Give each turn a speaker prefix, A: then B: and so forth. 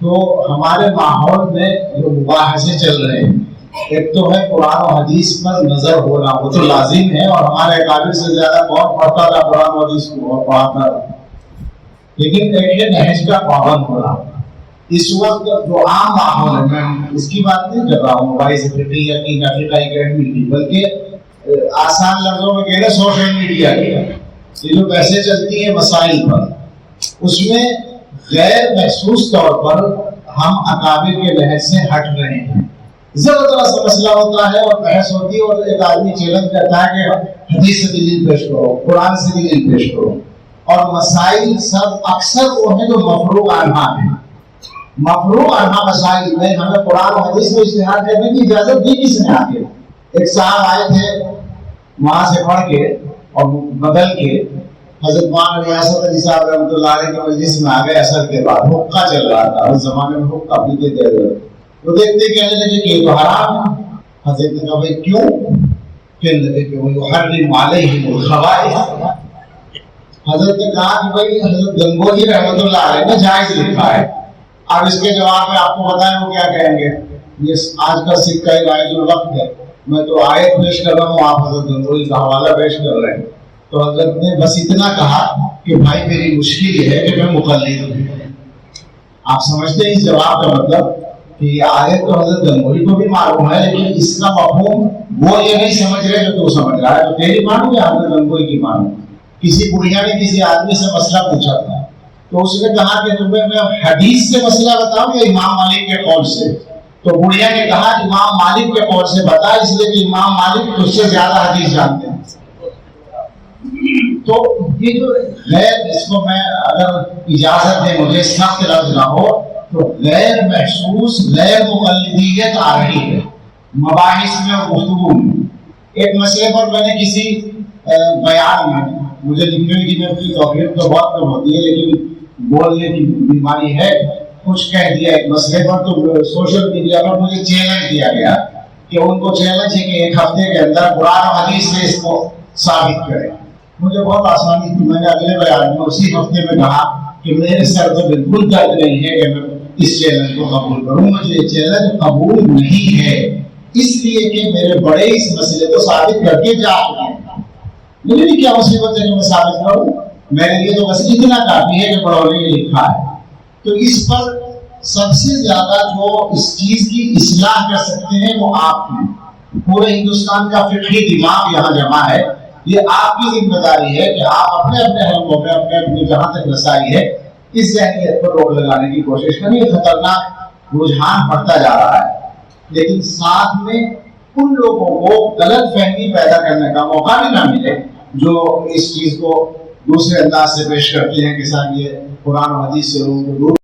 A: تو ہمارے ماحول میں جو مباحثے چل رہے ہیں، ایک تو ہے قرآن و حدیث پر نظر ہونا، وہ تو لازم ہے، اور ہمارے قابل سے زیادہ کون پڑھتا تھا قرآن و حدیث کو اور پڑھاتا تھا، لیکن ایک نہج کا پابند ہونا۔ اس وقت جو عام ماحول ہے، میں اس کی بات نہیں کر رہا ہوں وائس فقیہ کی نہ فقہ اکیڈمی کی، بلکہ آسان لفظوں میں کہہ رہے سوشل میڈیا کی، یہ جو بحثیں چلتی ہیں مسائل پر، اس میں غیر محسوس طور پر ہم اکابر کے نہج سے ہٹ رہے ہیں۔ زبردست مسئلہ ہوتا ہے اور بحث ہوتی ہے اور ایک آدمی چیلنج کرتا ہے کہ حدیث سے دلیل پیش کرو، قرآن سے دلیل پیش کرو، اور مسائل سب اکثر وہ ہیں جو مفروغ عنہا ہیں۔ مفروغ عنہا مسائل میں ہمیں قرآن و حدیث میں اجتہاد کرنے کی اجازت دی کس نے؟ آگے ایک صاحب آئے تھے وہاں سے پڑھ کے اور بدل کے حضرت مولانا ریاست علی صاحب رحمۃ اللہ علیہ کے مجلس میں آ گئے اثر کے بعد، حقہ چل رہا تھا اس زمانے میں، حقہ پیتے تھے، تو دیکھتے کہنے لگے کہ یہ تو حرام ہے۔ حضرت نے کہا بھائی کیوں؟ کہنے لگے کہ وہ یحرم علیہم الخبائث۔ حضرت نے کہا کہ بھائی حضرت گنگوہی رحمۃ اللہ علیہ نے جائز لکھا ہے، اب اس کے جواب میں آپ کو بتائیں وہ کیا کہیں گے؟ یہ آج کا سکہ رائج الوقت ہے، میں تو آیت پیش کر رہا ہوں، آپ حضرت گنگوہی کا حوالہ پیش کر رہے ہیں۔ تو حضرت نے بس اتنا کہا کہ بھائی میری مشکل یہ ہے کہ میں مقلد ہوں۔ آپ سمجھتے ہیں اس جواب کا مطلب کہ یہ آیت تو حضرت گنگوہی کو بھی معلوم ہے، لیکن اس کا مفہوم وہ یہ نہیں سمجھ رہے جو تو سمجھ رہا ہے، تو تیری مانو یا حضرت گنگوہی کی مانو؟ کسی بڑھیا نے کسی آدمی سے مسئلہ پوچھا تھا، تو اس نے کہا کہ تمہیں میں حدیث سے مسئلہ بتاؤں یا امام مالک کے قول سے؟ تو بڑھیا نے کہا امام مالک کے قول سے بتا، اس لیے کہ امام مالک تجھ سے زیادہ حدیث جانتے ہیں۔ تو یہ جو غیر، اس کو میں اگر اجازت دیں مجھے سخت لفظ نہ ہو تو غیر محسوس غیر مقلدیت آ رہی ہے مباحث میں اور گفتگو میں۔ ایک مسئلے پر میں نے کسی بیان میں، مجھے لکھنے کی میری توفیق تو بہت کم ہوتی ہے لیکن بولنے کی بیماری ہے، کچھ کہہ دیا ایک مسئلے پر، تو سوشل میڈیا پر مجھے چیلنج دیا گیا کہ ان کو چیلنج ہے کہ ایک ہفتے کے اندر قرآن و حدیث سے اس کو ثابت کریں۔ مجھے بہت آسانی تھی، میں نے اگلے بیان میں اسی ہفتے میں کہا کہ میرے سر تو بالکل درد نہیں ہے کہ میں اس چیلنج کو قبول کروں، مجھے یہ چیلنج قبول نہیں ہے، اس لیے کہ میرے بڑے اس مسئلے کو ثابت کر کے جا چکے ہیں۔ مجھے بھی کیا مصیبت ہے کہ میں ثابت کروں، میرے لیے تو بس اتنا کافی ہے کہ بڑوں نے لکھا ہے۔ تو اس پر سب سے زیادہ جو اس چیز کی اصلاح کر سکتے ہیں وہ آپ ہیں۔ پورے ہندوستان کا فقہی دماغ یہاں جمع ہے، یہ آپ کی ذمہ داری ہے کہ آپ اپنے اپنے حلقوں میں اپنے جہاں تک رسائی ہے اس ذہنیت پر روک لگانے کی کوشش کریں۔ یہ خطرناک رجحان بڑھتا جا رہا ہے، لیکن ساتھ میں ان لوگوں کو غلط فہمی پیدا کرنے کا موقع بھی نہ ملے جو اس چیز کو دوسرے انداز سے پیش کرتے ہیں کہ صاحب یہ قرآن و حدیث سے لوگوں کو